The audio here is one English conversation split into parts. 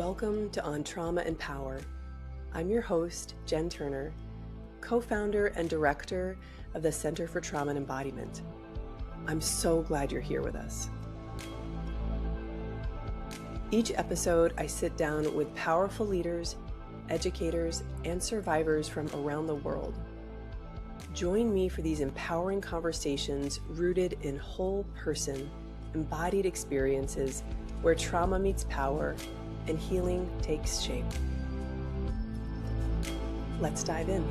Welcome to On Trauma and Power. I'm your host, Jenn Turner, co-founder and director of the Center for Trauma and Embodiment. I'm so glad you're here with us. Each episode, I sit down with powerful leaders, educators, and survivors from around the world. Join me for these empowering conversations rooted in whole person, embodied experiences where trauma meets power and healing takes shape. Let's dive in.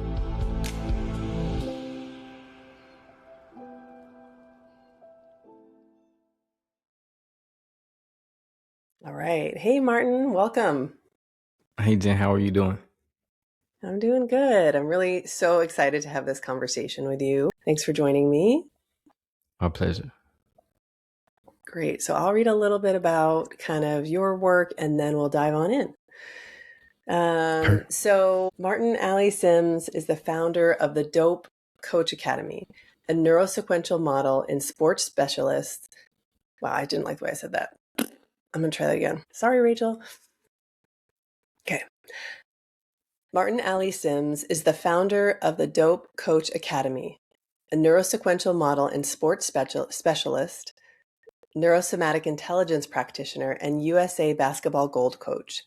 All right. Hey, Martin, welcome. Hey, Jen, how are you doing? I'm doing good. I'm really so excited to have this conversation with you. Thanks for joining me. My pleasure. Great. So I'll read a little bit about kind of your work and then we'll dive on in. So Martin Ali Sims is the founder of the Dope Coach Academy, a neurosequential model in sports specialists. Wow, I didn't like the way I said that. I'm going to try that again. Sorry, Rachel. Okay. Martin Ali Sims is the founder of the Dope Coach Academy, a neurosequential model in sports specialist, neurosomatic intelligence practitioner, and USA basketball gold coach.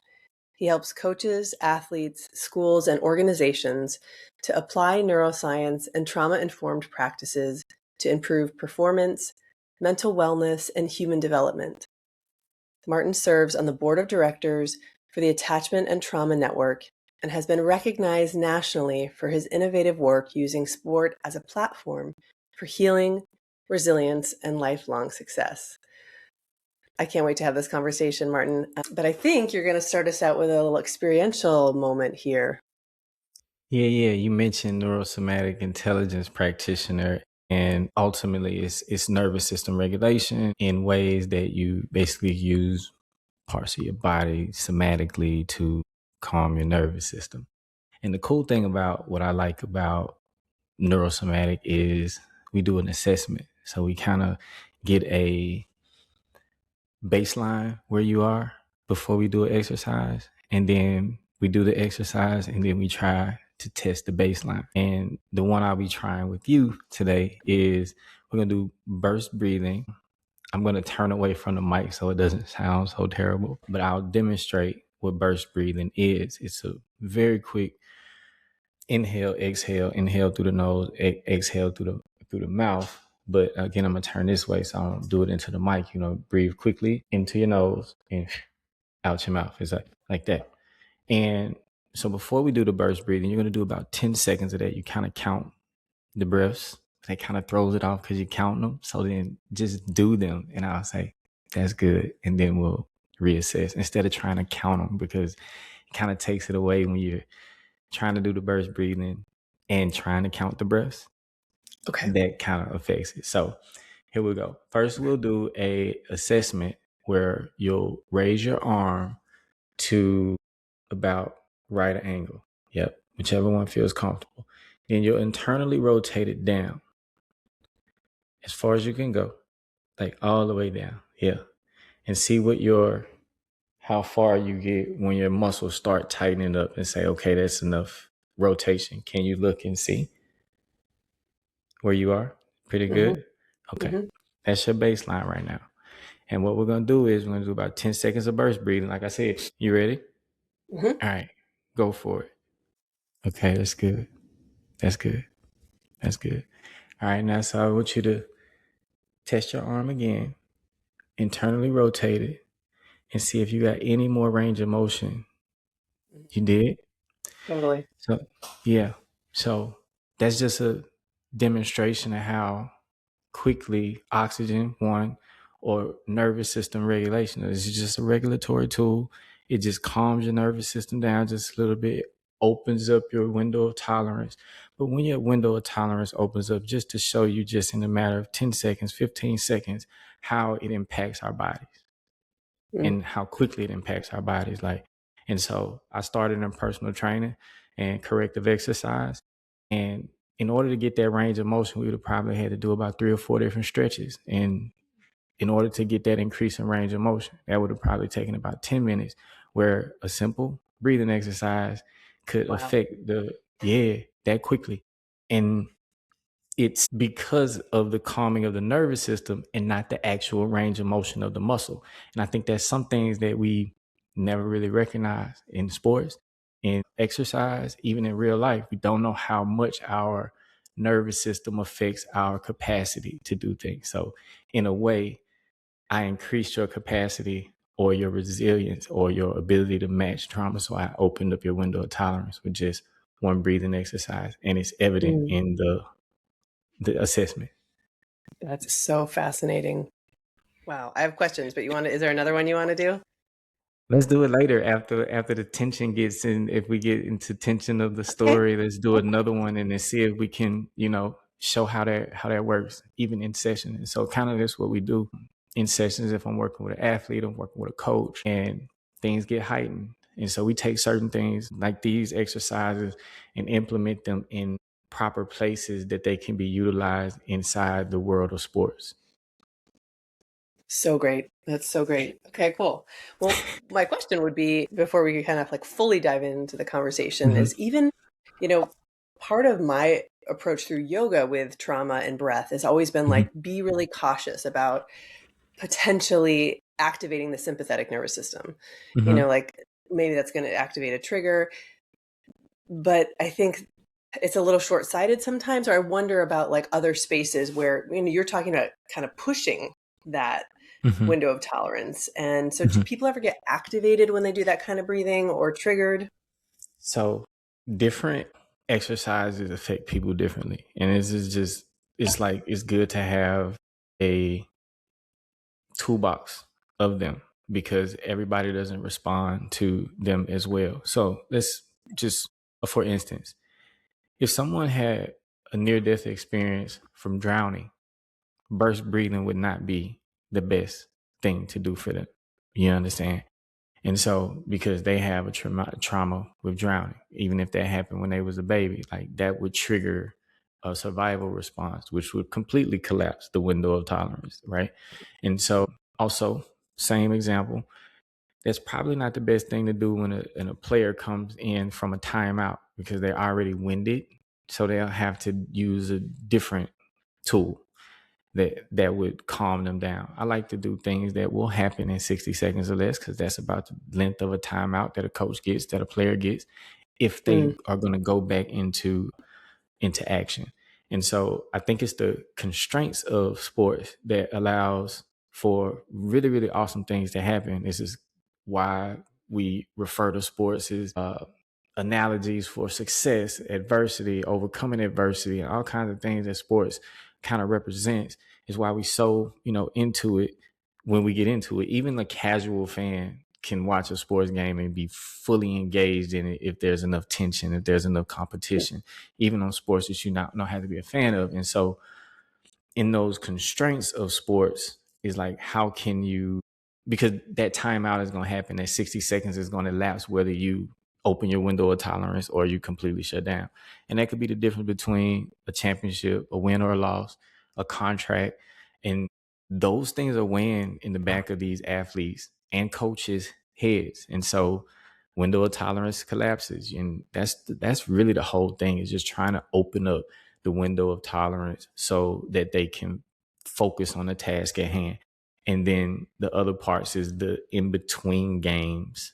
He helps coaches, athletes, schools, and organizations to apply neuroscience and trauma-informed practices to improve performance, mental wellness, and human development. Martin serves on the board of directors for the Attachment and Trauma Network and has been recognized nationally for his innovative work using sport as a platform for healing, resilience, and lifelong success. I can't wait to have this conversation, Martin. But I think you're going to start us out with a little experiential moment here. Yeah. You mentioned neurosomatic intelligence practitioner, and ultimately it's nervous system regulation in ways that you basically use parts of your body somatically to calm your nervous system. And the cool thing about what I like about neurosomatic is we do an assessment. So we kind of get a baseline where you are before we do an exercise, and then we do the exercise, and then we try to test the baseline. And the one I'll be trying with you today is we're gonna do burst breathing. I'm gonna turn away from the mic so it doesn't sound so terrible, but I'll demonstrate what burst breathing is. It's a very quick inhale, inhale through the nose, exhale through the mouth. But again, I'm gonna turn this way, so I don't do it into the mic. Breathe quickly into your nose and out your mouth. It's like that. And so before we do the burst breathing, you're gonna do about 10 seconds of that. You kind of count the breaths. That kind of throws it off because you count them. So then just do them, and I'll say that's good, and then we'll reassess instead of trying to count them, because it kind of takes it away when you're trying to do the burst breathing and trying to count the breaths. Okay. That kind of affects it. So here we go. First, we'll do a assessment where you'll raise your arm to about right angle. Yep. Whichever one feels comfortable. Then you'll internally rotate it down as far as you can go, like all the way down. Yeah. And see how far you get when your muscles start tightening up, and say, okay, that's enough rotation. Can you look and see where you are? Pretty good? Mm-hmm. Okay. Mm-hmm. That's your baseline right now. And what we're going to do is we're going to do about 10 seconds of burst breathing. Like I said, you ready? Mm-hmm. All right, go for it. Okay, that's good. All right, now, so I want you to test your arm again, internally rotate it, and see if you got any more range of motion. You did? Totally. So, yeah. So that's just a demonstration of how quickly oxygen, or nervous system regulation. It's just a regulatory tool. It just calms your nervous system down just a little bit, opens up your window of tolerance. But when your window of tolerance opens up, just to show you, just in a matter of 10 seconds, 15 seconds, how it impacts our bodies and how quickly it impacts our bodies. And so I started in personal training and corrective exercise. And in order to get that range of motion, we would have probably had to do about 3 or 4 different stretches. And in order to get that increase in range of motion, that would have probably taken about 10 minutes. where a simple breathing exercise could affect that quickly. And it's because of the calming of the nervous system and not the actual range of motion of the muscle. And I think that's some things that we never really recognize in sports, in exercise, even in real life. We don't know how much our nervous system affects our capacity to do things. So in a way, I increased your capacity or your resilience or your ability to match trauma. So I opened up your window of tolerance with just one breathing exercise. And it's evident in the assessment. That's so fascinating. Wow. I have questions, but is there another one you want to do? Let's do it later after the tension gets in. If we get into tension of the story, let's do another one and then see if we can, show how that works, even in session. And so kind of that's what we do in sessions. If I'm working with an athlete, I'm working with a coach, and things get heightened. And so we take certain things like these exercises and implement them in proper places that they can be utilized inside the world of sports. So great. That's so great. Okay, cool. Well, my question would be, before we kind of like fully dive into the conversation, is even, part of my approach through yoga with trauma and breath has always been like, be really cautious about potentially activating the sympathetic nervous system. Like maybe that's going to activate a trigger. But I think it's a little short-sighted sometimes, or I wonder about like other spaces where, you're talking about kind of pushing that window of tolerance. And so do people ever get activated when they do that kind of breathing or triggered? So different exercises affect people differently. And it's good to have a toolbox of them because everybody doesn't respond to them as well. So let's just, for instance, if someone had a near-death experience from drowning, burst breathing would not be the best thing to do for them. You understand? And so, because they have a trauma with drowning, even if that happened when they was a baby, like that would trigger a survival response, which would completely collapse the window of tolerance, right? And so, also, same example, that's probably not the best thing to do when a player comes in from a timeout because they're already winded. So they'll have to use a different tool that would calm them down. I like to do things that will happen in 60 seconds or less because that's about the length of a timeout that a coach gets, that a player gets, if they are going to go back into action. And so I think it's the constraints of sports that allows for really, really awesome things to happen. This is why we refer to sports as analogies for success, adversity, overcoming adversity, and all kinds of things that sports kind of represents, is why we so, into it when we get into it. Even a casual fan can watch a sports game and be fully engaged in it if there's enough tension, if there's enough competition, even on sports that you not have to be a fan of. And so in those constraints of sports is like, how can you, because that timeout is going to happen, that 60 seconds is going to lapse whether you open your window of tolerance or you completely shut down. And that could be the difference between a championship, a win or a loss, a contract. And those things are weighing in the back of these athletes and coaches' heads. And so window of tolerance collapses. And that's really the whole thing, is just trying to open up the window of tolerance so that they can focus on the task at hand. And then the other parts is the in-between games.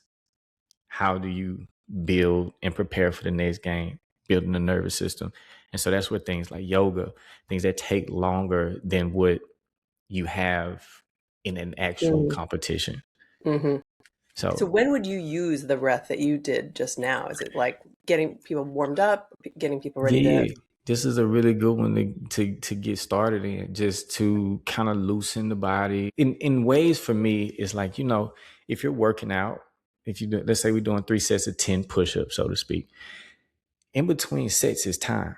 How do you build and prepare for the next game, building the nervous system? And so that's where things like yoga, things that take longer than what you have in an actual competition. So when would you use the breath that you did just now? Is it like getting people warmed up, getting people ready to... This is a really good one to get started in, just to kind of loosen the body. In ways, for me, it's like, if you're working out, if you do, let's say we're doing 3 sets of 10 push-ups, so to speak, in between sets is time.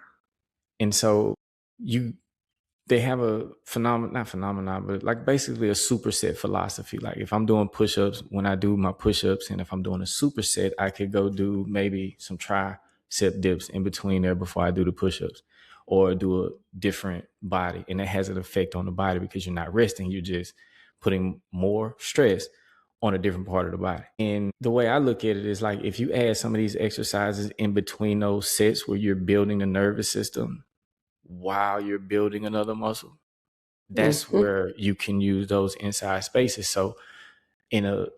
And so they have a not phenomenon, but like basically a superset philosophy. Like if I'm doing push-ups, when I do my push-ups, and if I'm doing a superset, I could go do maybe some tricep dips in between there before I do the push-ups, or do a different body. And that has an effect on the body because you're not resting, you're just putting more stress on a different part of the body. And the way I look at it is like, if you add some of these exercises in between those sets where you're building the nervous system while you're building another muscle, that's where you can use those inside spaces. So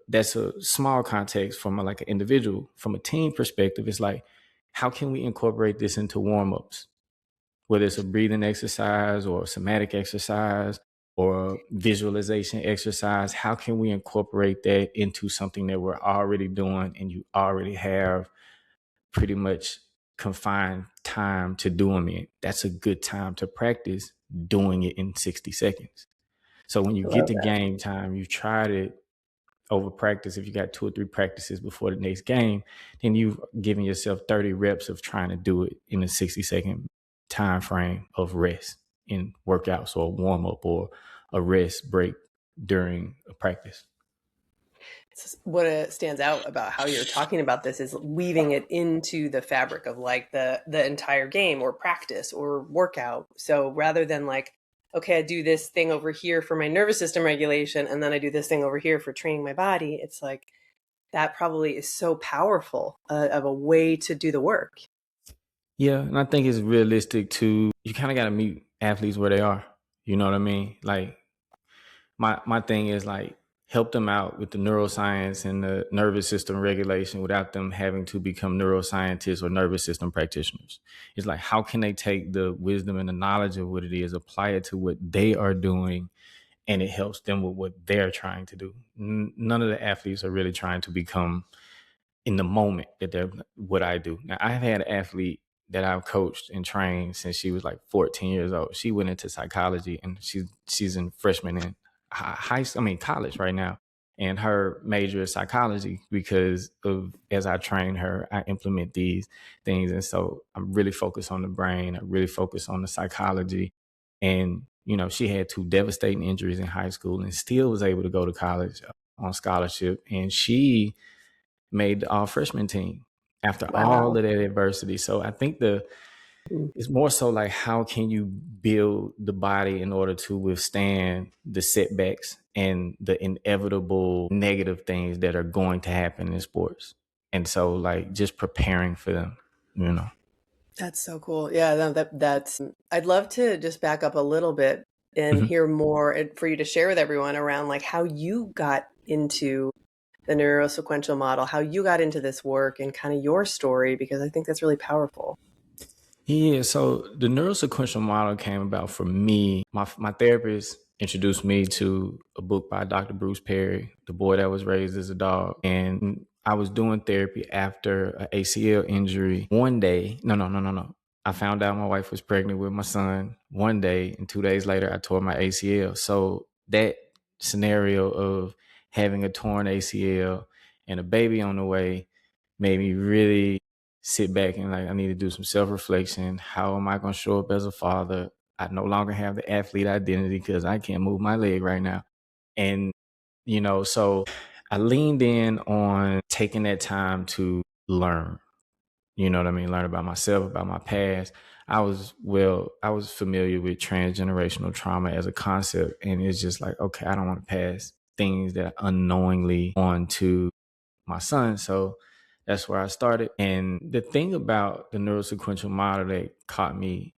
that's a small context from like an individual. From a team perspective, it's like, how can we incorporate this into warm-ups? Whether it's a breathing exercise or a somatic exercise or a visualization exercise, how can we incorporate that into something that we're already doing and you already have pretty much confined time to doing it? That's a good time to practice doing it in 60 seconds. So when you get to game time, you've tried it over practice. If you got 2 or 3 practices before the next game, then you've given yourself 30 reps of trying to do it in a 60-second time frame of rest in workouts or warm up or a rest break during a practice. What stands out about how you're talking about this is weaving it into the fabric of like the entire game or practice or workout. So rather than like, okay, I do this thing over here for my nervous system regulation, and then I do this thing over here for training my body. It's like, that probably is so powerful of a way to do the work. Yeah. And I think it's realistic to, you kind of got to meet athletes where they are. You know what I mean? Like my thing is like, help them out with the neuroscience and the nervous system regulation without them having to become neuroscientists or nervous system practitioners. It's like, how can they take the wisdom and the knowledge of what it is, apply it to what they are doing, and it helps them with what they're trying to do. None of the athletes are really trying to become in the moment that they're what I do. Now, I've had an athlete that I've coached and trained since she was like 14 years old. She went into psychology and she's in freshman in college right now. And her major is psychology because of, as I train her, I implement these things. And so I'm really focused on the brain. I really focus on the psychology. And, you know, she had 2 devastating injuries in high school and still was able to go to college on scholarship. And she made the all freshman team after all of that adversity. So I think it's more so like, how can you build the body in order to withstand the setbacks and the inevitable negative things that are going to happen in sports? And so like just preparing for them, you know. That's so cool. Yeah, that's I'd love to just back up a little bit and hear more and for you to share with everyone around like how you got into the neurosequential model, how you got into this work and kind of your story, because I think that's really powerful. Yeah, so the neurosequential model came about for me. My therapist introduced me to a book by Dr. Bruce Perry, The Boy That Was Raised as a Dog. And I was doing therapy after an ACL injury. One day, no. I found out my wife was pregnant with my son one day, and 2 days later, I tore my ACL. So that scenario of having a torn ACL and a baby on the way made me really sit back and like, I need to do some self-reflection. How am I going to show up as a father? I no longer have the athlete identity because I can't move my leg right now. And, you know, so I leaned in on taking that time to learn, you know what I mean? Learn about myself, about my past. I was familiar with transgenerational trauma as a concept. And it's just like, okay, I don't want to pass things that unknowingly on to my son. So that's where I started. And the thing about the neurosequential model that caught me,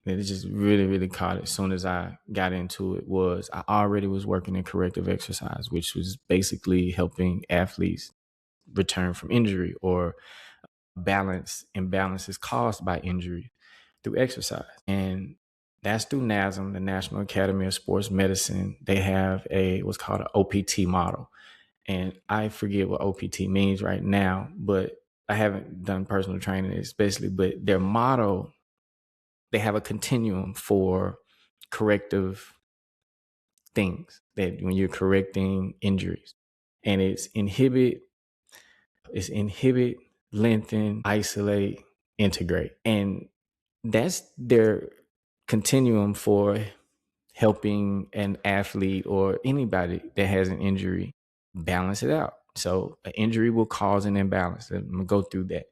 that it just really, really caught it as soon as I got into it, was I already was working in corrective exercise, which was basically helping athletes return from injury or balance imbalances caused by injury through exercise. And that's through NASM, the National Academy of Sports Medicine. They have what's called an OPT model. And I forget what OPT means right now, but I haven't done personal training especially, but their model, they have a continuum for corrective things that when you're correcting injuries. And it's inhibit, lengthen, isolate, integrate. And that's their continuum for helping an athlete or anybody that has an injury balance it out. So an injury will cause an imbalance. I'm going to go through that.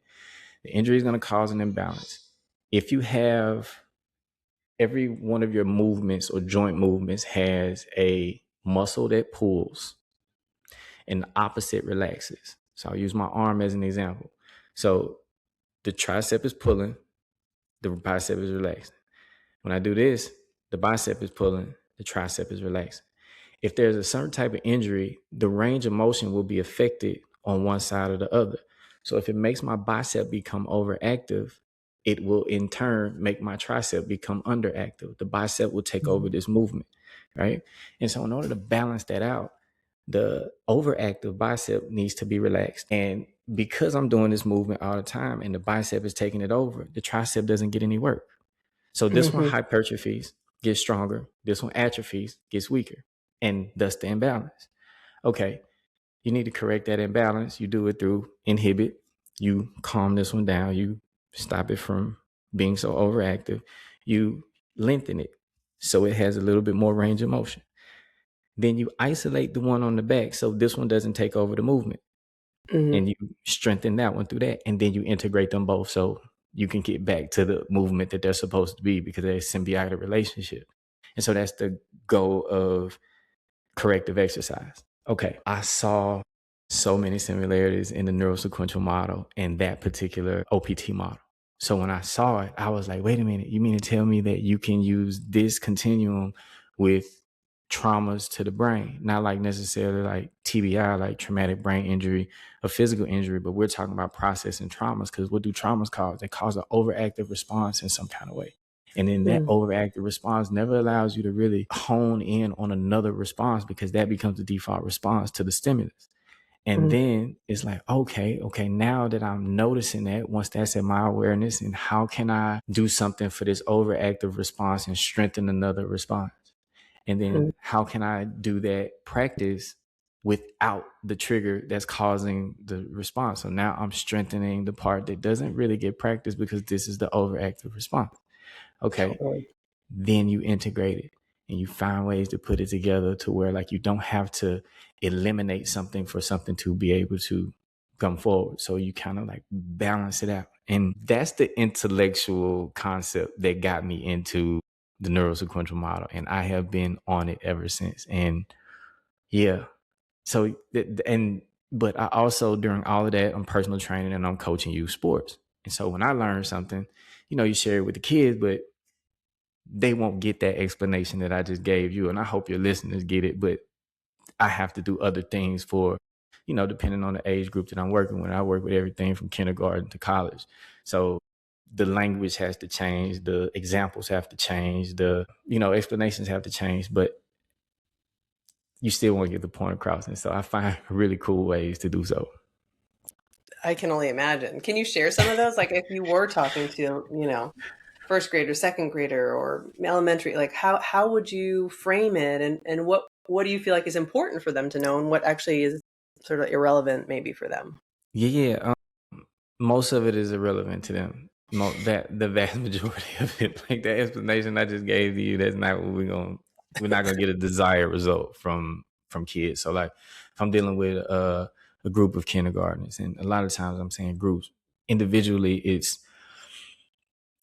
The injury is going to cause an imbalance. If you have every one of your movements or joint movements has a muscle that pulls and the opposite relaxes. So I'll use my arm as an example. So the tricep is pulling, the bicep is relaxing. When I do this, the bicep is pulling, the tricep is relaxing. If there's a certain type of injury, the range of motion will be affected on one side or the other. So if it makes my bicep become overactive, it will in turn make my tricep become underactive. The bicep will take over this movement, right? And so in order to balance that out, the overactive bicep needs to be relaxed. And because I'm doing this movement all the time and the bicep is taking it over, the tricep doesn't get any work. So this one hypertrophies, gets stronger. This one atrophies, gets weaker. And thus the imbalance. Okay, you need to correct that imbalance. You do it through inhibit. You calm this one down. You stop it from being so overactive. You lengthen it so it has a little bit more range of motion. Then you isolate the one on the back so this one doesn't take over the movement. And you strengthen that one through that. And then you integrate them both so you can get back to the movement that they're supposed to be because they're a symbiotic relationship. And so that's the goal of corrective exercise. Okay, I saw so many similarities in the neurosequential model and that particular OPT model. So when I saw it, I was like, wait a minute, you mean to tell me that you can use this continuum with traumas to the brain? Not like necessarily like TBI, like traumatic brain injury or physical injury, but we're talking about processing traumas, because what do traumas cause? They cause an overactive response in some kind of way. And then that overactive response never allows you to really hone in on another response because that becomes the default response to the stimulus. And then it's like, okay, now that I'm noticing that, once that's in my awareness, and how can I do something for this overactive response and strengthen another response? And then how can I do that practice without the trigger that's causing the response? So now I'm strengthening the part that doesn't really get practiced because this is the overactive response. Okay. Totally. Then you integrate it and you find ways to put it together to where like you don't have to eliminate something for something to be able to come forward. So you kind of like balance it out. And that's the intellectual concept that got me into the neurosequential model. And I have been on it ever since. And yeah. So, but I also, during all of that, I'm personal training and I'm coaching youth sports. And so when I learn something, you share it with the kids, but they won't get that explanation that I just gave you. And I hope your listeners get it, but I have to do other things for, depending on the age group that I'm working with. I work with everything from kindergarten to college. So the language has to change. The examples have to change. The, explanations have to change, but you still want to get the point across. And so I find really cool ways to do so. I can only imagine. Can you share some of those? Like if you were talking to, first grader, second grader, or elementary, like how would you frame it, and what do you feel like is important for them to know, and what actually is sort of irrelevant maybe for them? Yeah. Most of it is irrelevant to them. The vast majority of it, like the explanation I just gave to you, that's not what we're not gonna get a desired result from kids. So like if I'm dealing with a group of kindergartners, and a lot of times I'm saying groups, individually it's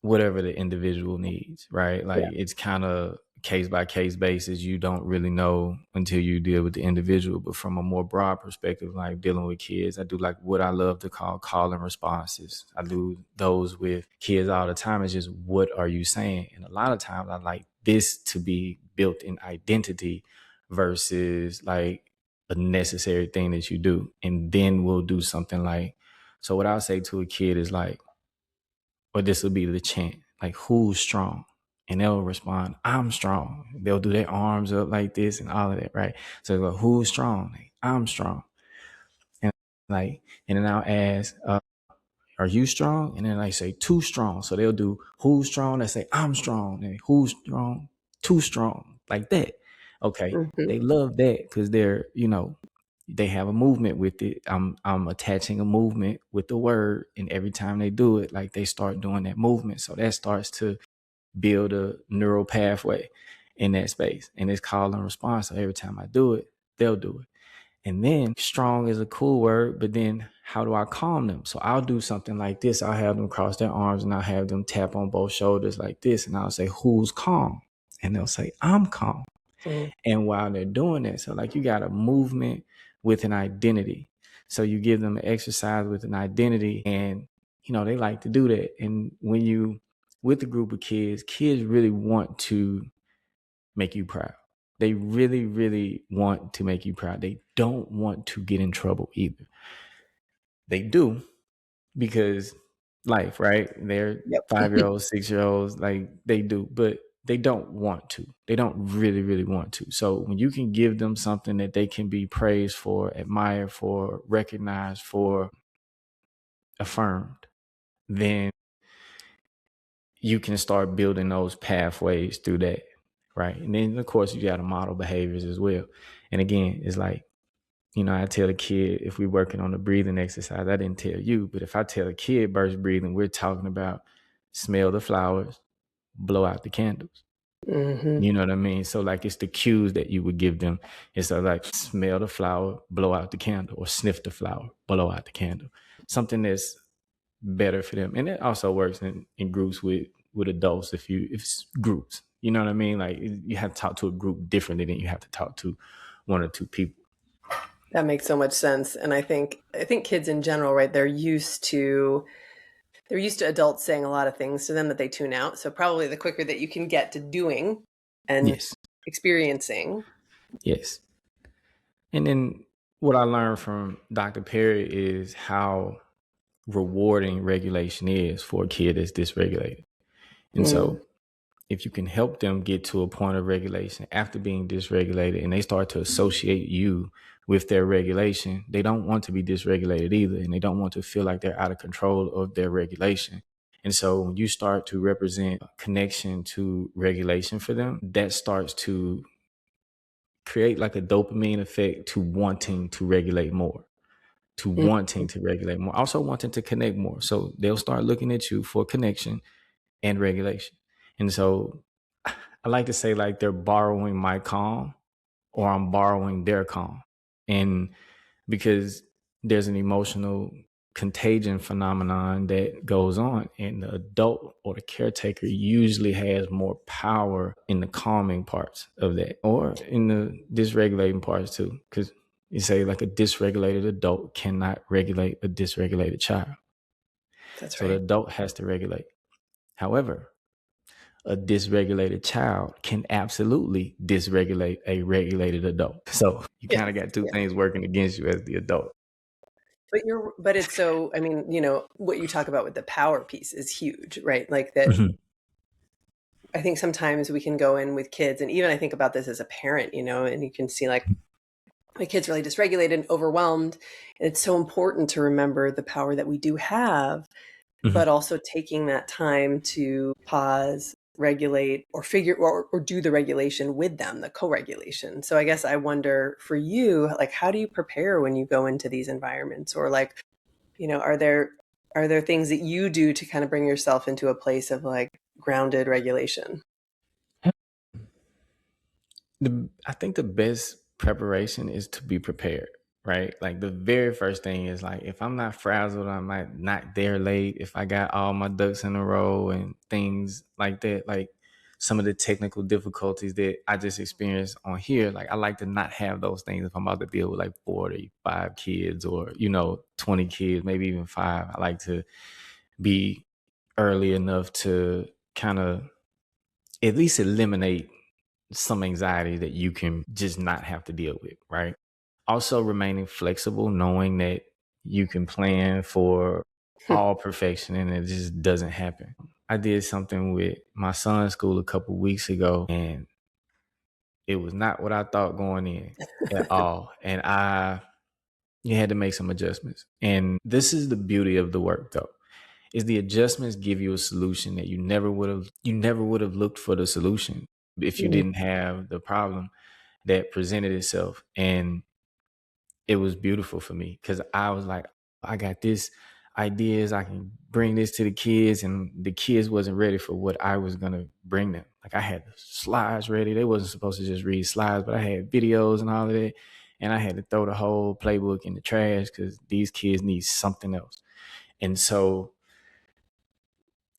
whatever the individual needs, right? Like it's kind of case by case basis. You don't really know until you deal with the individual. But from a more broad perspective, like dealing with kids, I do like what I love to call call and responses. I do those with kids all the time. It's just, what are you saying? And a lot of times I like this to be built in identity versus like a necessary thing that you do. And then we'll do something like, so what I'll say to a kid is like, or this will be the chant, like, who's strong? And they'll respond, I'm strong. They'll do their arms up like this and all of that, right? So like, who's strong? Like, I'm strong. And then I'll ask, are you strong? And then I say, too strong. So they'll do who's strong. They say, I'm strong. And who's strong? Too strong. Like that. Okay. They love that because they're, they have a movement with it. I'm attaching a movement with the word, and every time they do it, like they start doing that movement. So that starts to build a neural pathway in that space, and it's call and response. So every time I do it, they'll do it. And then strong is a cool word, but then how do I calm them? So I'll do something like this. I'll have them cross their arms and I'll have them tap on both shoulders like this. And I'll say, who's calm? And they'll say, I'm calm. And while they're doing that, so like you got a movement with an identity. So you give them an exercise with an identity, and they like to do that. And when you with a group of kids really want to make you proud. They really, really want to make you proud. They don't want to get in trouble either. They do, because life, right? They're Yep. 5-year-olds, 6-year-olds, like they do, but they don't want to. They don't really, really want to. So when you can give them something that they can be praised for, admired for, recognized for, affirmed, then you can start building those pathways through that, right? And then, of course, you got to model behaviors as well. And again, it's like, I tell a kid, if we're working on the breathing exercise, I didn't tell you, but if I tell a kid burst breathing, we're talking about smell the flowers, blow out the candles. Mm-hmm. You know what I mean? So like, it's the cues that you would give them. It's like, smell the flower, blow out the candle, or sniff the flower, blow out the candle. Something that's better for them. And it also works in groups with adults. If it's groups, you know what I mean? Like, you have to talk to a group differently than you have to talk to one or two people. That makes so much sense. And I think kids in general, right, they're used to adults saying a lot of things to them that they tune out. So probably the quicker that you can get to doing and Yes. experiencing. Yes. And then what I learned from Dr. Perry is how rewarding regulation is for a kid that's dysregulated. And so if you can help them get to a point of regulation after being dysregulated, and they start to associate you with their regulation, they don't want to be dysregulated either. And they don't want to feel like they're out of control of their regulation. And so when you start to represent connection to regulation for them, that starts to create like a dopamine effect to wanting to regulate more, also wanting to connect more. So they'll start looking at you for connection and regulation. And so I like to say, like, they're borrowing my calm, or I'm borrowing their calm. And because there's an emotional contagion phenomenon that goes on, and the adult or the caretaker usually has more power in the calming parts of that, or in the dysregulating parts too. Because you say, like, a dysregulated adult cannot regulate a dysregulated child. That's So the right. adult has to regulate. However, a dysregulated child can absolutely dysregulate a regulated adult. So you Yeah. kind of got two Yeah. things working against you as the adult. But it's so, I mean, what you talk about with the power piece is huge, right? Like that. Mhm. I think sometimes we can go in with kids, and even I think about this as a parent, and you can see like my kid's really dysregulated and overwhelmed. And it's so important to remember the power that we do have, but Mhm. also taking that time to pause, regulate, or figure or do the regulation with them, the co-regulation. So I guess I wonder for you, like, how do you prepare when you go into these environments? Or like, are there things that you do to kind of bring yourself into a place of like grounded regulation? I think the best preparation is to be prepared, right? Like, the very first thing is, like, if I'm not frazzled, I'm not there late, if I got all my ducks in a row and things like that, like some of the technical difficulties that I just experienced on here, like, I like to not have those things if I'm about to deal with like 45 kids, or 20 kids, maybe even 5. I like to be early enough to kind of at least eliminate some anxiety that you can just not have to deal with, right? Also, remaining flexible, knowing that you can plan for all perfection and it just doesn't happen. I did something with my son's school a couple weeks ago, and it was not what I thought going in at all. And you had to make some adjustments. And this is the beauty of the work, though, is the adjustments give you a solution that you never would have looked for the solution if you Mm. didn't have the problem that presented itself. And it was beautiful for me, because I was like, I got this ideas, I can bring this to the kids, and the kids wasn't ready for what I was gonna bring them. Like, I had the slides ready. They wasn't supposed to just read slides, but I had videos and all of that. And I had to throw the whole playbook in the trash because these kids need something else. And so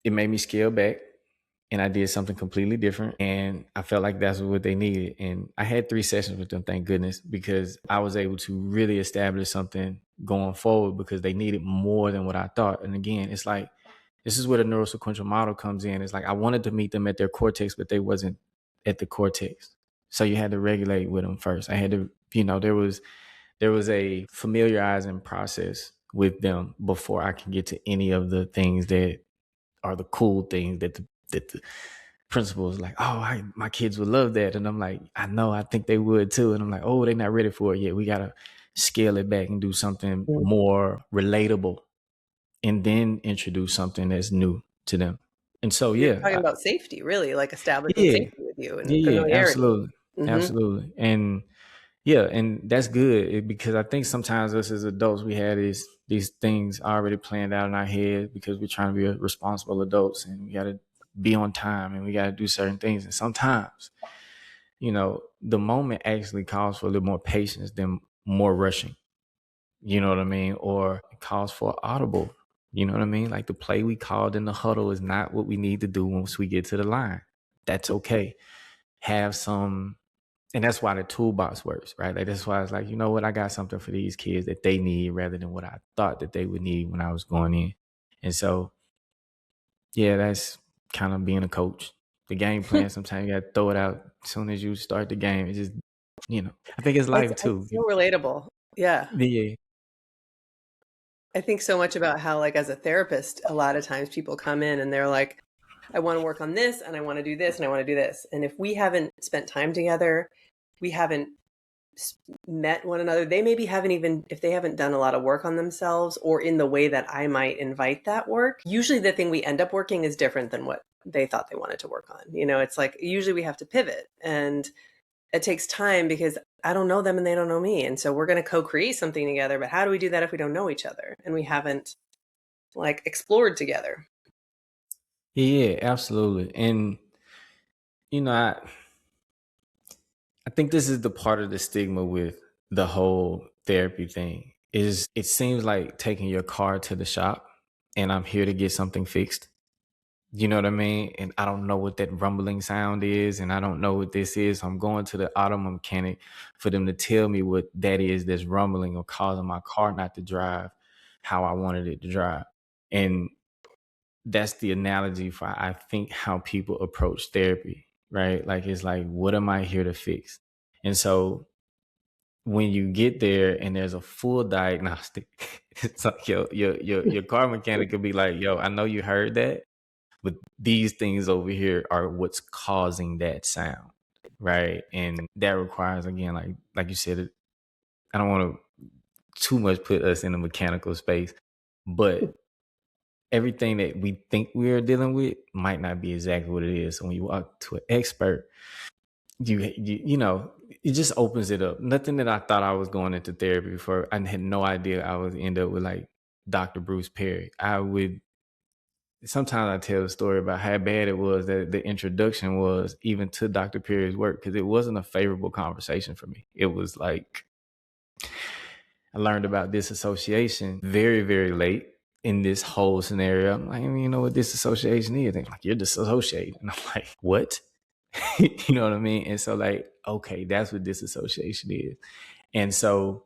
it made me scale back. and I did something completely different. And I felt like that's what they needed. And I had 3 sessions with them, thank goodness, because I was able to really establish something going forward because they needed more than what I thought. And again, it's like, this is where the neurosequential model comes in. It's like I wanted to meet them at their cortex, but they wasn't at the cortex. So you had to regulate with them first. I had to, there was a familiarizing process with them before I can get to any of the things that are the cool things that the principal is like, oh, my kids would love that. And I'm like, I know, I think they would too. And I'm like, oh, they're not ready for it yet. We got to scale it back and do something more relatable and then introduce something that's new to them. And so, You're talking about safety, really, like establishing yeah, safety with you and yeah, familiarity. absolutely. Mm-hmm. Absolutely. And yeah, and that's good because I think sometimes us as adults, we have these things already planned out in our head because we're trying to be responsible adults and we got to be on time and we got to do certain things. And sometimes, the moment actually calls for a little more patience than more rushing. You know what I mean? Or it calls for audible. You know what I mean? Like the play we called in the huddle is not what we need to do once we get to the line. That's okay. Have some, and that's why the toolbox works, right? Like that's why it's like, you know what, I got something for these kids that they need rather than what I thought that they would need when I was going in. And so, yeah, that's kind of being a coach. The game plan, sometimes you got to throw it out as soon as you start the game. It's just, I think it's life too. It's so relatable. Yeah. Yeah. I think so much about how, like, as a therapist, a lot of times people come in and they're like, I want to work on this and I want to do this and I want to do this. And if we haven't spent time together, we haven't met one another, they maybe haven't even, if they haven't done a lot of work on themselves or in the way that I might invite that work, usually the thing we end up working is different than what they thought they wanted to work on. It's like usually we have to pivot and it takes time because I don't know them and they don't know me. And so we're going to co-create something together. But how do we do that if we don't know each other and we haven't like explored together? Yeah, absolutely. And, I think this is the part of the stigma with the whole therapy thing is it seems like taking your car to the shop and I'm here to get something fixed. You know what I mean? And I don't know what that rumbling sound is, and I don't know what this is. So I'm going to the auto mechanic for them to tell me what that is that's rumbling or causing my car not to drive how I wanted it to drive. And that's the analogy for I think how people approach therapy, right? Like it's like, what am I here to fix? And so when you get there and there's a full diagnostic, it's like your car mechanic could be like, yo, I know you heard that, but these things over here are what's causing that sound, right? And that requires, again, like you said, I don't want to too much put us in a mechanical space, but everything that we think we are dealing with might not be exactly what it is. So when you walk to an expert, it just opens it up. Nothing that I thought I was going into therapy for. I had no idea I would end up with like Dr. Bruce Perry. Sometimes I tell a story about how bad it was that the introduction was even to Dr. Perry's work because it wasn't a favorable conversation for me. It was like I learned about disassociation very, very late in this whole scenario. I'm like, you know what disassociation is? They're like, you're disassociating. And I'm like, what? You know what I mean? And so like, okay, that's what disassociation is. And so,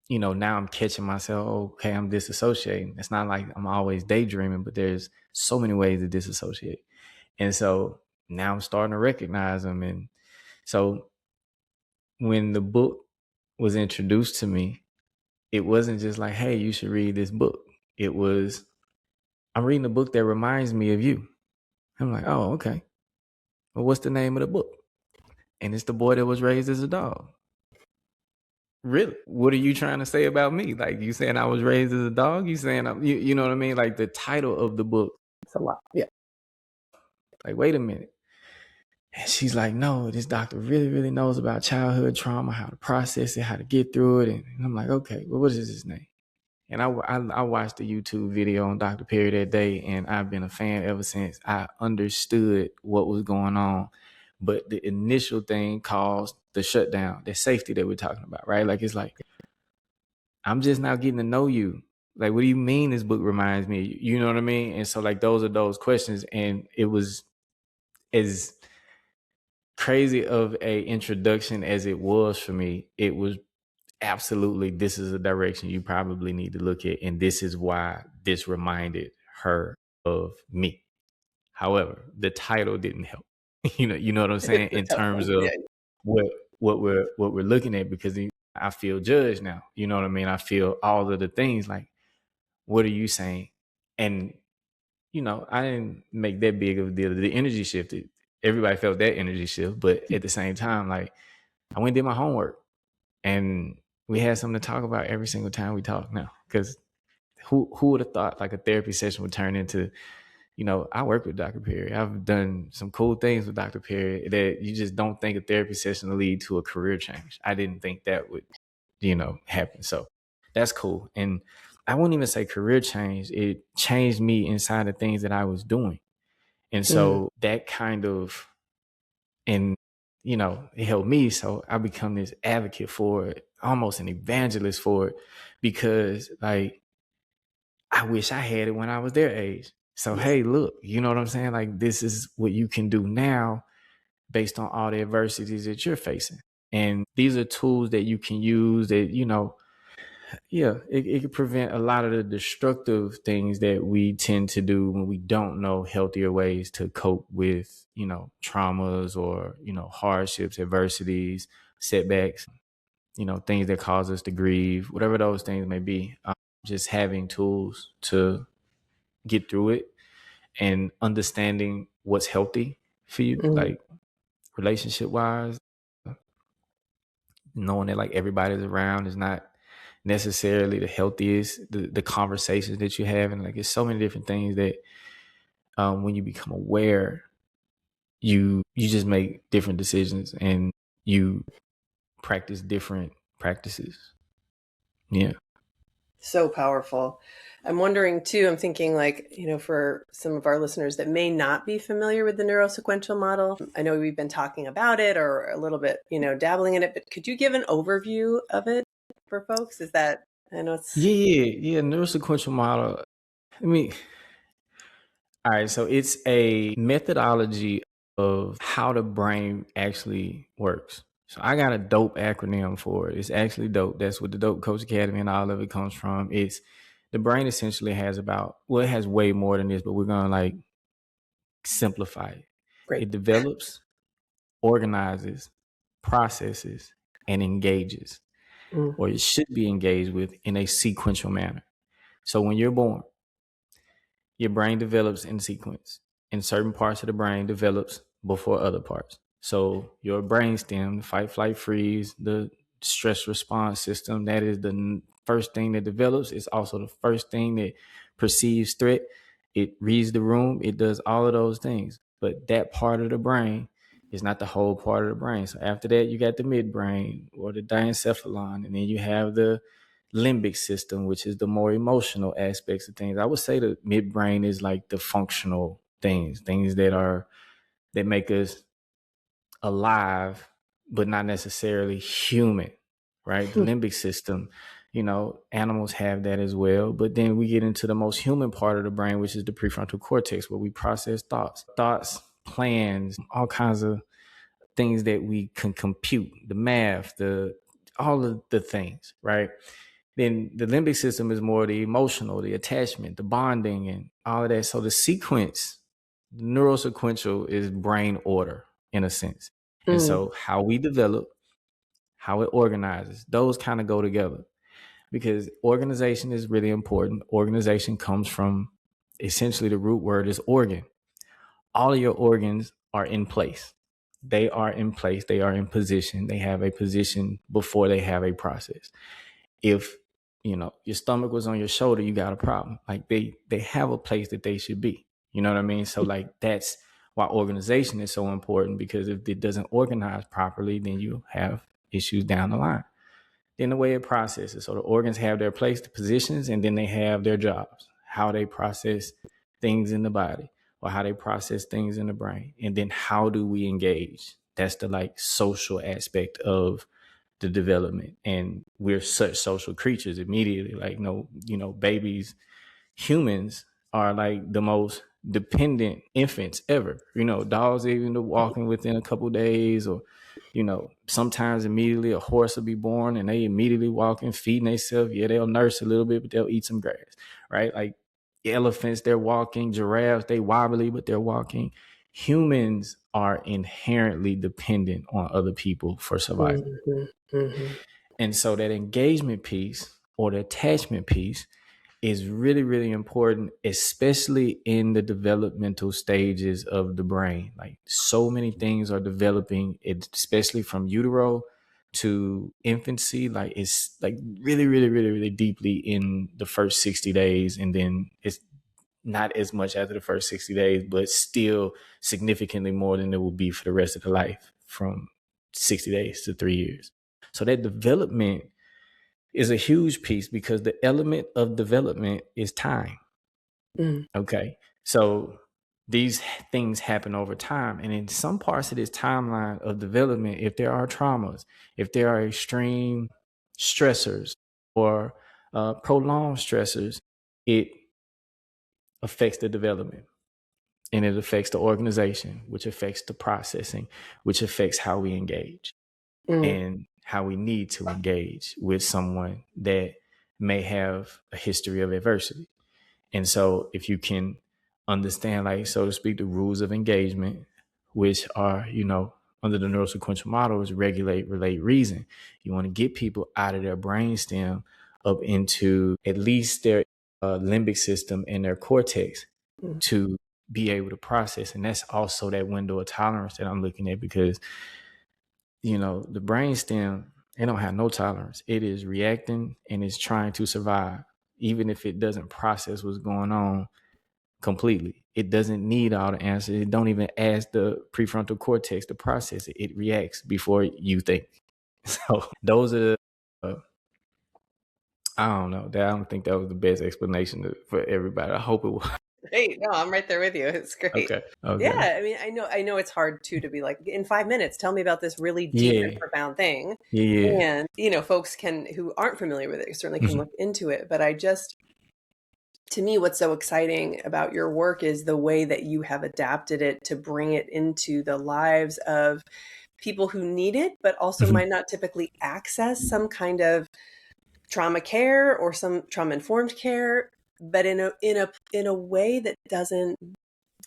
now I'm catching myself, okay, I'm disassociating. It's not like I'm always daydreaming, but there's so many ways to disassociate. And so now I'm starting to recognize them. And so when the book was introduced to me, it wasn't just like, hey, you should read this book. It was, I'm reading a book that reminds me of you. I'm like, oh, okay. Well, what's the name of the book? And it's The Boy That Was Raised as a Dog. Really? What are you trying to say about me? Like, you saying I was raised as a dog? You saying you know what I mean? Like the title of the book. It's a lot. Yeah. Like, wait a minute. And she's like, no, this doctor really, really knows about childhood trauma, how to process it, how to get through it. And I'm like, okay, well, what is his name? And I watched the YouTube video on Dr. Perry that day, and I've been a fan ever since. I understood what was going on. But the initial thing caused the shutdown, the safety that we're talking about, right? Like, it's like, I'm just now getting to know you. Like, what do you mean this book reminds me? You know what I mean? And so, like, those are those questions. And it was as crazy of a introduction as it was for me, it was absolutely, this is a direction you probably need to look at, and this is why this reminded her of me. However, the title didn't help. You know what I'm saying, The in tough terms one. of Yeah. what we're looking at, because I feel judged now. You know what I mean? I feel all of the things like, what are you saying? And I didn't make that big of a deal. The energy shifted. Everybody felt that energy shift, but at the same time, like, I went and did my homework, and we had something to talk about every single time we talk now. Because who would have thought like a therapy session would turn into, I work with Dr. Perry. I've done some cool things with Dr. Perry that you just don't think a therapy session will lead to a career change. I didn't think that would, happen. So that's cool. And I wouldn't even say career change. It changed me inside the things that I was doing. And Mm. so that kind of, and, it helped me. So I become this advocate for it, almost an evangelist for it, because like, I wish I had it when I was their age. So, Yeah. hey, look, you know what I'm saying? Like, this is what you can do now based on all the adversities that you're facing. And these are tools that you can use that, yeah, it could prevent a lot of the destructive things that we tend to do when we don't know healthier ways to cope with, traumas or, hardships, adversities, setbacks, things that cause us to grieve, whatever those things may be. Just having tools to get through it and understanding what's healthy for you, Mm. like relationship wise, knowing that like everybody's around is not necessarily the healthiest, the conversations that you have, and like it's so many different things that when you become aware, you just make different decisions and you practice different practices. Yeah. So powerful. I'm wondering too, I'm thinking like, for some of our listeners that may not be familiar with the neurosequential model, I know we've been talking about it or a little bit, dabbling in it, but could you give an overview of it for folks? Is that, I know it's, Yeah. Neurosequential model. I mean, all right, so it's a methodology of how the brain actually works. So I got a dope acronym for it. It's actually dope. That's what the Dope Coach Academy and all of it comes from. It's the brain essentially has it has way more than this, but we're gonna like simplify it. great. It develops, organizes, processes, and engages, Mm. or it should be engaged with in a sequential manner. So when you're born, your brain develops in sequence, and certain parts of the brain develops before other parts. So your brain stem, the fight, flight, freeze, the stress response system, that is the first thing that develops. It's also the first thing that perceives threat. It reads the room. It does all of those things. But that part of the brain is not the whole part of the brain. So after that, you got the midbrain or the diencephalon, and then you have the limbic system, which is the more emotional aspects of things. I would say the midbrain is like the functional things that make us alive, but not necessarily human, right? The limbic system, animals have that as well. But then we get into the most human part of the brain, which is the prefrontal cortex, where we process thoughts, plans, all kinds of things that we can compute, the math, all of the things, right? Then the limbic system is more the emotional, the attachment, the bonding, and all of that. So the sequence, neurosequential, is brain order in a sense. And Mm. so how we develop, how it organizes, those kind of go together, because organization is really important. Organization comes from essentially the root word is organ. All of your organs are in place. They are in place. They are in position. They have a position before they have a process. If your stomach was on your shoulder, you got a problem. Like they have a place that they should be. You know what I mean? So like that's why organization is so important, because if it doesn't organize properly, then you have issues down the line. Then the way it processes. So the organs have their place, the positions, and then they have their jobs, how they process things in the body or how they process things in the brain. And then how do we engage? That's the like social aspect of the development. And we're such social creatures immediately. Like, no, babies, humans are like the most dependent infants ever. Dogs even walking within a couple days, or sometimes immediately a horse will be born and they immediately walking, feeding themselves. Yeah, they'll nurse a little bit, but they'll eat some grass, right? Like elephants, they're walking. Giraffes, they wobbly, but they're walking. Humans are inherently dependent on other people for survival. Mm-hmm. Mm-hmm. And so that engagement piece or the attachment piece is really, really important, especially in the developmental stages of the brain. Like so many things are developing, especially from utero to infancy. Like it's like really, really, really, really deeply in the first 60 days. And then it's not as much after the first 60 days, but still significantly more than it will be for the rest of the life from 60 days to 3 years. So that development is a huge piece because the element of development is time. Mm. Okay. So these things happen over time. And in some parts of this timeline of development, if there are traumas, if there are extreme stressors or prolonged stressors, it affects the development, and it affects the organization, which affects the processing, which affects how we engage Mm. and how we need to engage with someone that may have a history of adversity. And so if you can understand, like, so to speak, the rules of engagement, which are, under the neurosequential model is regulate, relate, reason. You want to get people out of their brainstem up into at least their limbic system and their cortex Mm. to be able to process. And that's also that window of tolerance that I'm looking at, because the brainstem, it don't have no tolerance. It is reacting and it's trying to survive, even if it doesn't process what's going on completely. It doesn't need all the answers. It don't even ask the prefrontal cortex to process it. It reacts before you think. So those are I don't know. I don't think that was the best explanation for everybody. I hope it was. Great. No, I'm right there with you. It's great. Okay. Yeah, Okay. I mean, I know it's hard too to be like, in 5 minutes, tell me about this really deep and Yeah. profound thing. Yeah. And, folks who aren't familiar with it certainly can Mhm. look into it. But to me, what's so exciting about your work is the way that you have adapted it to bring it into the lives of people who need it, but also Mhm. might not typically access some kind of trauma care or some trauma informed care, but in a way that doesn't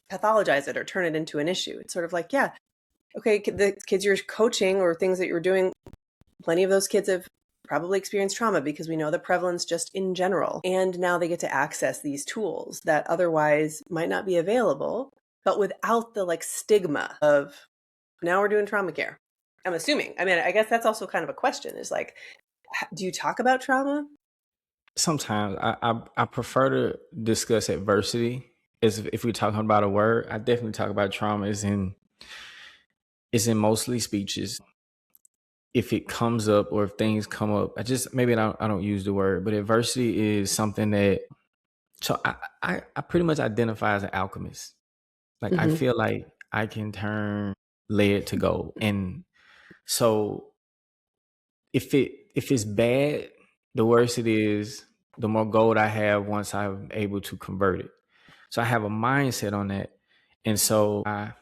pathologize it or turn it into an issue. It's sort of like, yeah, okay, the kids you're coaching or things that you're doing, plenty of those kids have probably experienced trauma because we know the prevalence just in general. And now they get to access these tools that otherwise might not be available, but without the like stigma of now we're doing trauma care. I'm assuming. I mean, I guess that's also kind of a question is like, do you talk about trauma? Sometimes I prefer to discuss adversity as if we're talking about a word. I definitely talk about trauma is in mostly speeches. If it comes up or if things come up, maybe I don't use the word, but adversity is something that, so I pretty much identify as an alchemist. Like I Mm-hmm. feel like I can turn lead to gold. And so if it's bad, the worse it is, the more gold I have once I'm able to convert it. So I have a mindset on that. And so I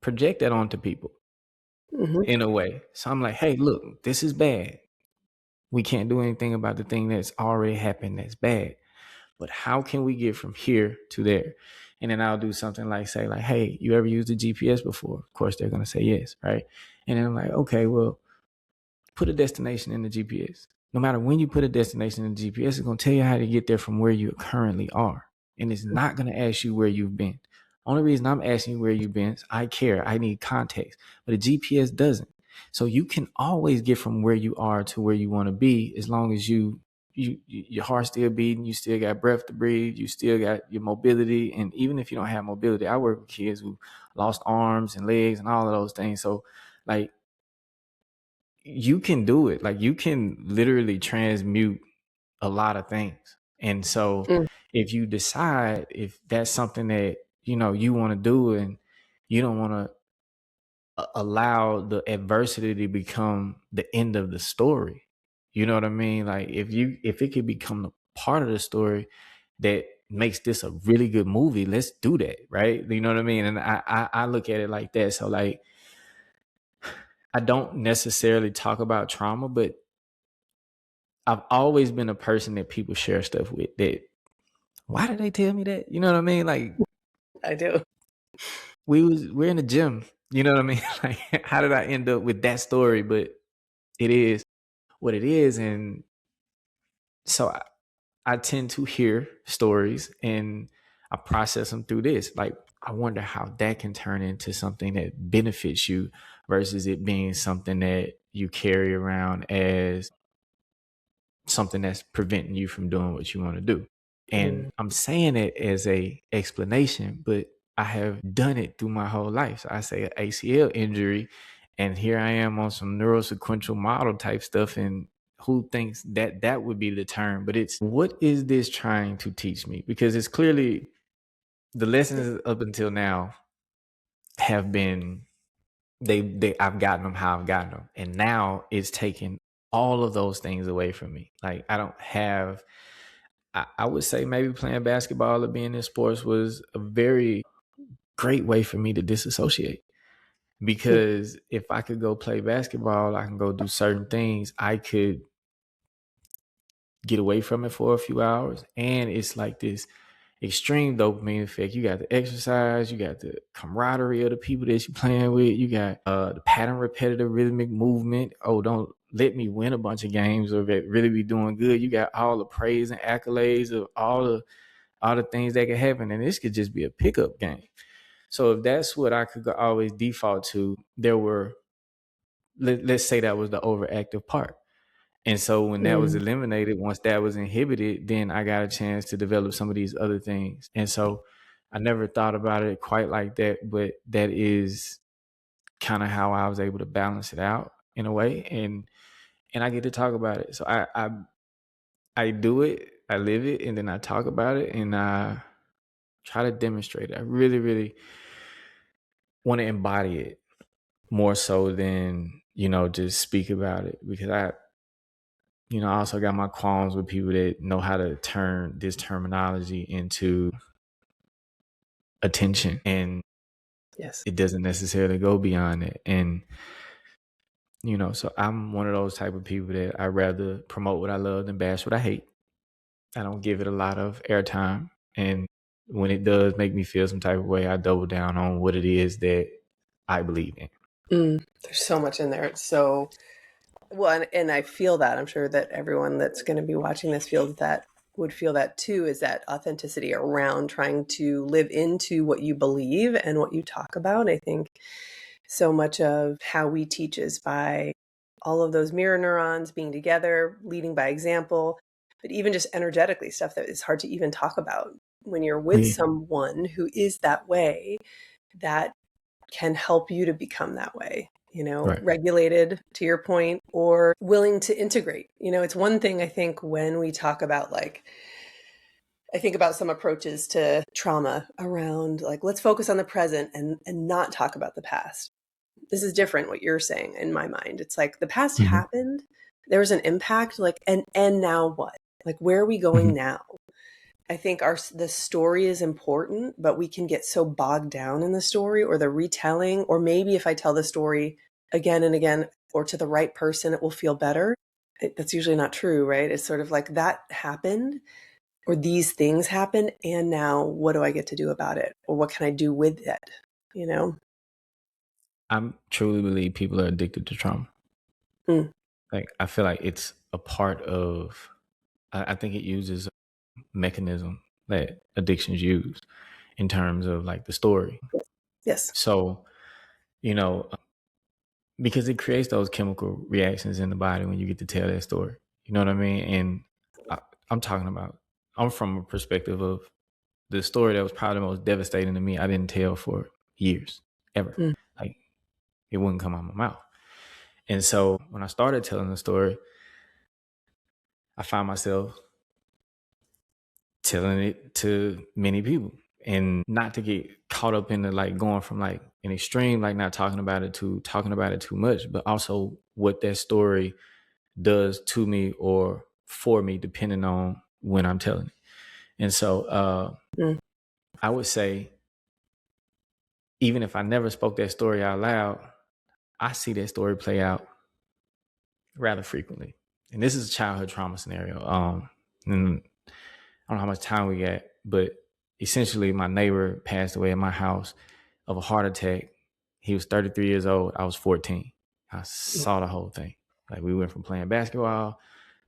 project that onto people Mm-hmm. in a way. So I'm like, hey, look, this is bad. We can't do anything about the thing that's already happened that's bad. But how can we get from here to there? And then I'll do something like say, like, hey, you ever used a GPS before? Of course, they're gonna say yes, right? And then I'm like, okay, well, put a destination in the GPS. No matter when you put a destination in the GPS, it's going to tell you how to get there from where you currently are. And it's not going to ask you where you've been. Only reason I'm asking you where you've been is I care. I need context. But a GPS doesn't. So you can always get from where you are to where you want to be as long as your heart's still beating, you still got breath to breathe, you still got your mobility. And even if you don't have mobility, I work with kids who lost arms and legs and all of those things. So like, you can do it. Like you can literally transmute a lot of things. And so Mm. if you decide if that's something that, you want to do and you don't want to allow the adversity to become the end of the story. You know what I mean? Like if it could become a part of the story that makes this a really good movie. Let's do that, right? You know what I mean? And I look at it like that. So like, I don't necessarily talk about trauma, but I've always been a person that people share stuff with. That why did they tell me that? You know what I mean? Like, I do. we're in the gym. You know what I mean? Like, how did I end up with that story? But it is what it is, and so I tend to hear stories and I process them through this. Like, I wonder how that can turn into something that benefits you versus it being something that you carry around as something that's preventing you from doing what you want to do. And I'm saying it as a explanation, but I have done it through my whole life. So I say an ACL injury, and here I am on some neurosequential model type stuff. And who thinks that that would be the term? But it's, what is this trying to teach me? Because it's clearly the lessons up until now have been, I've gotten them how I've gotten them, and now it's taken all of those things away from me. Like, I don't have. I would say maybe playing basketball or being in sports was a very great way for me to disassociate. Because if I could go play basketball, I can go do certain things. I could get away from it for a few hours. And it's like this extreme dopamine effect. You got the exercise, you got the camaraderie of the people that you're playing with, you got the pattern repetitive rhythmic movement. Oh, don't let me win a bunch of games or really be doing good. You got all the praise and accolades of all the things that can happen, and this could just be a pickup game. So if that's what I could always default to, there were, let's say that was the overactive part. And so when that was eliminated, once that was inhibited, then I got a chance to develop some of these other things. And so I never thought about it quite like that, but that is kind of how I was able to balance it out in a way. And I get to talk about it. So I do it, I live it, and then I talk about it, and I try to demonstrate it. I really, really want to embody it more so than, just speak about it, because I also got my qualms with people that know how to turn this terminology into attention, and Yes. it doesn't necessarily go beyond it. And, so I'm one of those type of people that I rather promote what I love than bash what I hate. I don't give it a lot of airtime. And when it does make me feel some type of way, I double down on what it is that I believe in. There's so much in there. It's so well, and I feel that. I'm sure that everyone that's going to be watching this would feel that too, is that authenticity around trying to live into what you believe and what you talk about. I think so much of how we teach is by all of those mirror neurons being together, leading by example, but even just energetically, stuff that is hard to even talk about. When you're with someone who is that way, that can help you to become that way, Right. regulated, to your point, or willing to integrate. It's one thing, I think, when we talk about, like, I think about some approaches to trauma around, like, let's focus on the present and not talk about the past. This is different, what you're saying, in my mind. It's like the past happened, there was an impact, like, and now what? Like, where are we going now? I think the story is important, but we can get so bogged down in the story or the retelling, or maybe if I tell the story again and again, or to the right person, it will feel better. That's usually not true, right? It's sort of like, that happened, or these things happened, and now what do I get to do about it? Or what can I do with it? I truly believe people are addicted to trauma. Like, I feel like it's a part of, I think it uses a mechanism that addictions use in terms of, like, the story. Yes. So, because it creates those chemical reactions in the body when you get to tell that story. You know what I mean? And I'm talking about, I'm from a perspective of the story that was probably the most devastating to me. I didn't tell for years, ever. Like, it wouldn't come out my mouth. And so when I started telling the story, I found myself telling it to many people, and not to get caught up in the, like, going from, like, an extreme, like, not talking about it to talking about it too much, but also what that story does to me or for me, depending on when I'm telling it. And so I would say, even if I never spoke that story out loud, I see that story play out rather frequently. And this is a childhood trauma scenario. And I don't know how much time we got, but essentially my neighbor passed away at my house of a heart attack. He was 33 years old. I was 14. I saw the whole thing. Like, we went from playing basketball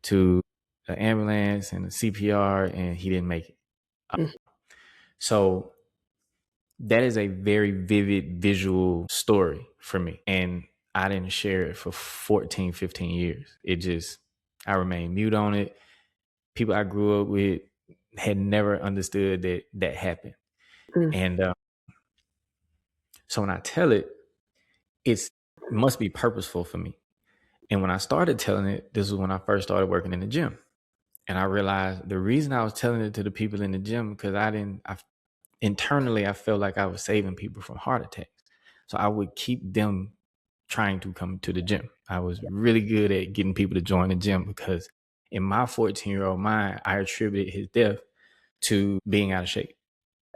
to an ambulance and a CPR, and he didn't make it. So that is a very vivid visual story for me. And I didn't share it for 14, 15 years. I remained mute on it. People I grew up with had never understood that happened. And so when I tell it, it must be purposeful for me. And when I started telling it, this was when I first started working in the gym. And I realized the reason I was telling it to the people in the gym, because internally, I felt like I was saving people from heart attacks. So I would keep them trying to come to the gym. I was really good at getting people to join the gym, because in my 14-year-old mind, I attributed his death to being out of shape.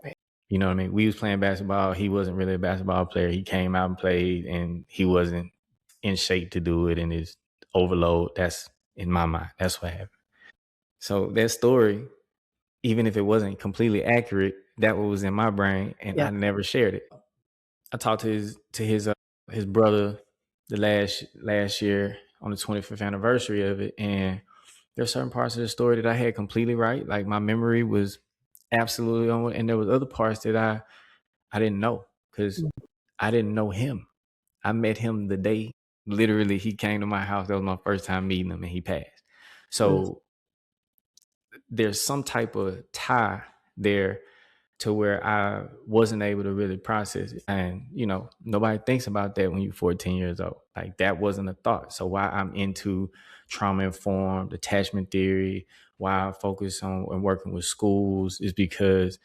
Right. You know what I mean? We was playing basketball. He wasn't really a basketball player. He came out and played, and he wasn't in shape to do it, and his overload. That's, in my mind, that's what happened. So that story, even if it wasn't completely accurate, that was in my brain, and I never shared it. I talked to his brother the last year on the 25th anniversary of it, and there's certain parts of the story that I had completely right. Like, my memory was absolutely on, and there was other parts that I didn't know, because I didn't know him. I met him the day literally he came to my house. That was my first time meeting him, and he passed. So there's some type of tie there to where I wasn't able to really process it. And, nobody thinks about that when you're 14 years old. Like, that wasn't a thought. So why I'm into trauma-informed attachment theory, why I focus on and working with schools, is because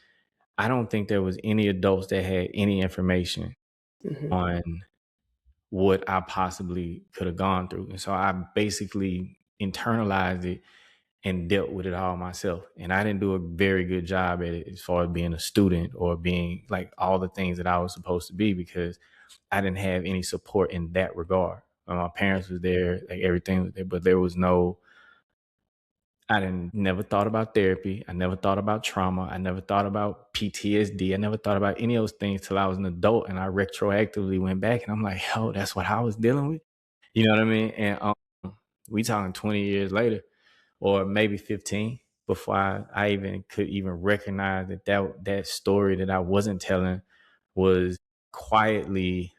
I don't think there was any adults that had any information on what I possibly could have gone through. And so I basically internalized it and dealt with it all myself. And I didn't do a very good job at it as far as being a student or being like all the things that I was supposed to be, because I didn't have any support in that regard. My parents was there, like everything was there, but there was never thought about therapy. I never thought about trauma. I never thought about PTSD. I never thought about any of those things till I was an adult, and I retroactively went back and I'm like, oh, that's what I was dealing with. You know what I mean? And we talking 20 years later, or maybe 15, before I even could even recognize that story that I wasn't telling was quietly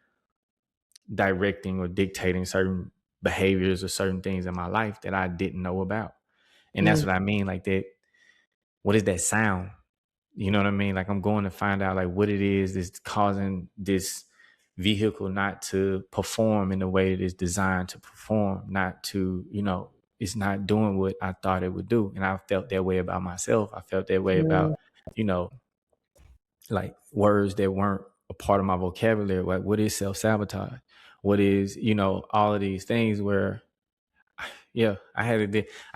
directing or dictating certain behaviors or certain things in my life that I didn't know about. And that's what I mean. Like, that, what is that sound? You know what I mean? Like, I'm going to find out like what it is that's causing this vehicle not to perform in the way it is designed to perform, not to, it's not doing what I thought it would do. And I felt that way about myself. I felt that way about, like, words that weren't a part of my vocabulary. Like, what is self-sabotage? What is, all of these things where, I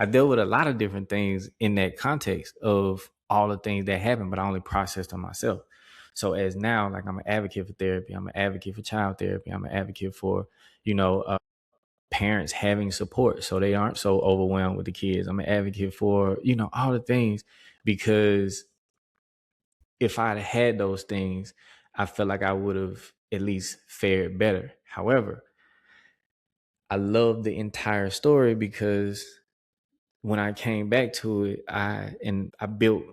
dealt with a lot of different things in that context of all the things that happened, but I only processed them myself. So as now, like, I'm an advocate for therapy. I'm an advocate for child therapy. I'm an advocate for, parents having support so they aren't so overwhelmed with the kids. I'm an advocate for, all the things, because if I'd had those things, I felt like I would have at least fared better. However, I love the entire story, because when I came back to it, I built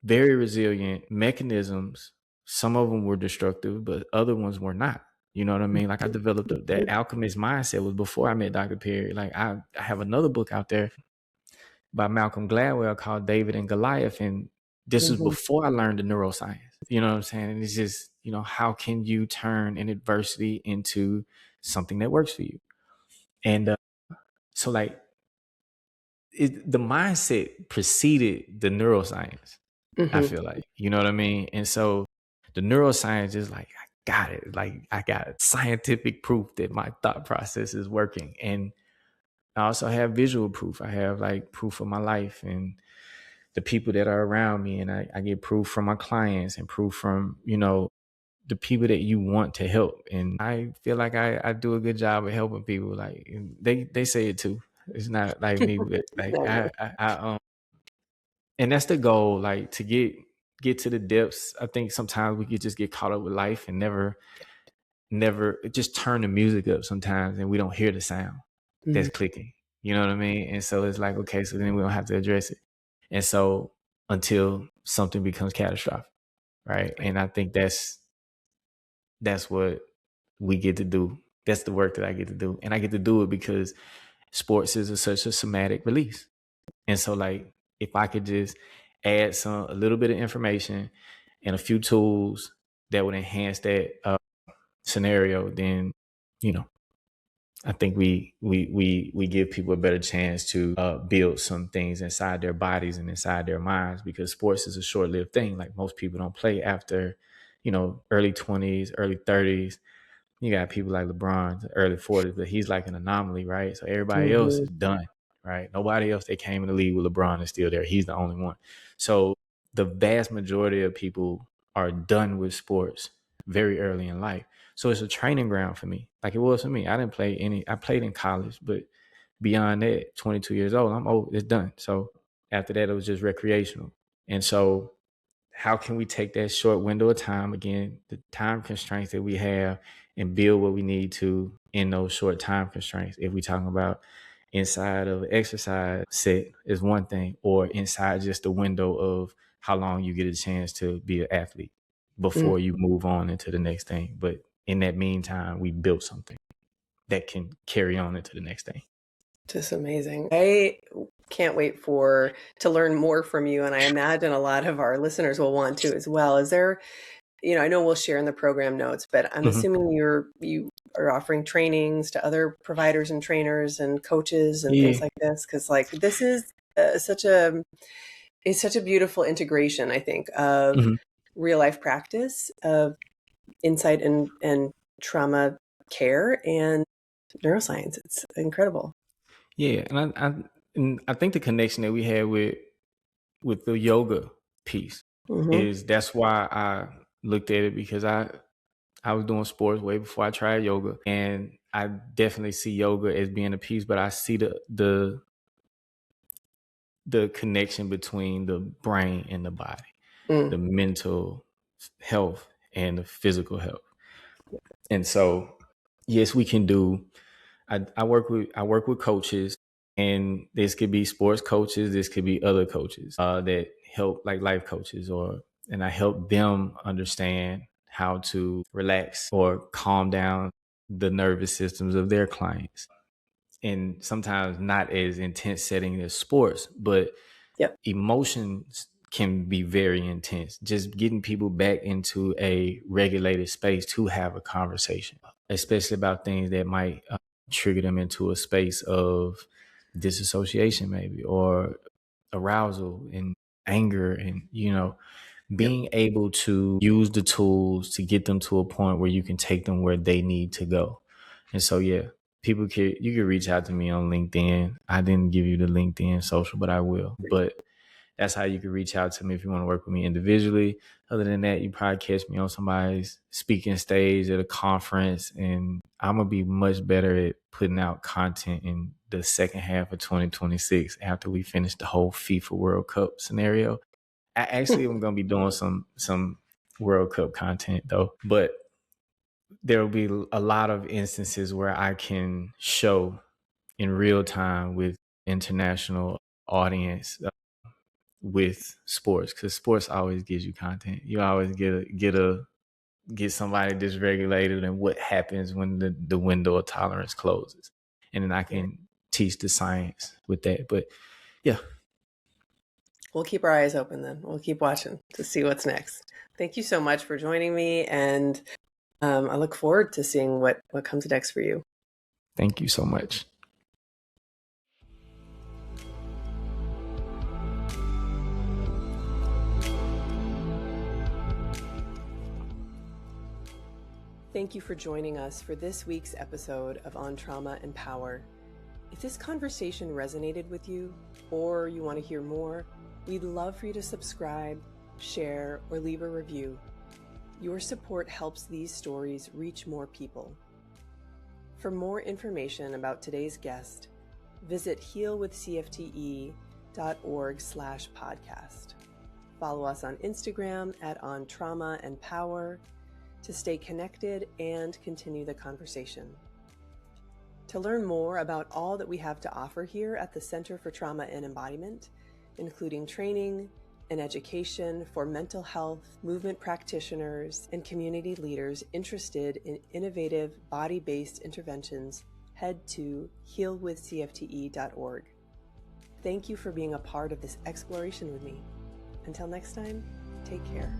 very resilient mechanisms. Some of them were destructive, but other ones were not. You know what I mean? Like, I developed that Alchemist Mindset was before I met Dr. Perry. Like, I have another book out there by Malcolm Gladwell called David and Goliath. And this was before I learned the neuroscience. You know what I'm saying? And it's just, how can you turn an adversity into something that works for you? And so, like, the mindset preceded the neuroscience. I feel like, you know what I mean? And so the neuroscience is like, I got it. Like, I got scientific proof that my thought process is working. And I also have visual proof. I have like proof of my life. And the people that are around me, and I get proof from my clients and proof from, the people that you want to help. And I feel like I do a good job of helping people. Like they say it too. It's not like me, but like and that's the goal, like to get to the depths. I think sometimes we could just get caught up with life and never just turn the music up sometimes and we don't hear the sound that's clicking. You know what I mean? And so it's like, okay, so then we don't have to address it. And so until something becomes catastrophic. Right. And I think that's what we get to do. That's the work that I get to do. And I get to do it because sports is such a somatic release. And so like, if I could just add a little bit of information and a few tools that would enhance that scenario, then, I think we give people a better chance to build some things inside their bodies and inside their minds, because sports is a short-lived thing. Like most people don't play after, early 20s, early 30s. You got people like LeBron, early 40s, but he's like an anomaly, right? So everybody else is done, right? Nobody else that came in the league with LeBron is still there. He's the only one. So the vast majority of people are done with sports very early in life. So it's a training ground for me, like it was for me. I didn't play any. I played in college, but beyond that, 22 years old, I'm old. It's done. So after that, it was just recreational. And so how can we take that short window of time, again, the time constraints that we have, and build what we need to in those short time constraints? If we're talking about inside of an exercise set is one thing, or inside just the window of how long you get a chance to be an athlete before you move on into the next thing. But in that meantime, we built something that can carry on into the next thing. Just amazing. I can't wait to learn more from you. And I imagine a lot of our listeners will want to as well. Is there, I know we'll share in the program notes, but I'm assuming you are offering trainings to other providers and trainers and coaches and things like this. Cause like, this is such a beautiful integration, I think, of real life practice of insight and trauma care and neuroscience. It's incredible. Yeah, and I think the connection that we had with the yoga piece is that's why I looked at it, because I was doing sports way before I tried yoga, and I definitely see yoga as being a piece, but I see the connection between the brain and the body, the mental health and the physical health. And so, yes, we can do. I work with coaches, and this could be sports coaches, this could be other coaches that help, like life coaches, and I help them understand how to relax or calm down the nervous systems of their clients. And sometimes not as intense setting as sports, but emotions can be very intense. Just getting people back into a regulated space to have a conversation, especially about things that might trigger them into a space of disassociation, maybe, or arousal and anger, and being able to use the tools to get them to a point where you can take them where they need to go. And so, you can reach out to me on LinkedIn. I didn't give you the LinkedIn social, but I will. But that's how you can reach out to me if you want to work with me individually. Other than that, you probably catch me on somebody's speaking stage at a conference, and I'm going to be much better at putting out content in the second half of 2026 after we finish the whole FIFA World Cup scenario. I actually am going to be doing some World Cup content though, but there will be a lot of instances where I can show in real time with international audience with sports, because sports always gives you content. You always get somebody dysregulated and what happens when the window of tolerance closes, and then I can teach the science with that. But yeah, we'll keep our eyes open then. We'll keep watching to see what's next. Thank you so much for joining me, and I look forward to seeing what comes next for you. Thank you so much. Thank you for joining us for this week's episode of On Trauma and Power. If this conversation resonated with you, or you want to hear more, We'd love for you to subscribe, share, or leave a review. Your support helps these stories reach more people. For more information about today's guest, visit healwithcfte.org/podcast. Follow us on Instagram @ontraumaandpower to stay connected and continue the conversation. To learn more about all that we have to offer here at the Center for Trauma and Embodiment, including training and education for mental health, movement practitioners, and community leaders interested in innovative body-based interventions, head to healwithcfte.org. Thank you for being a part of this exploration with me. Until next time, take care.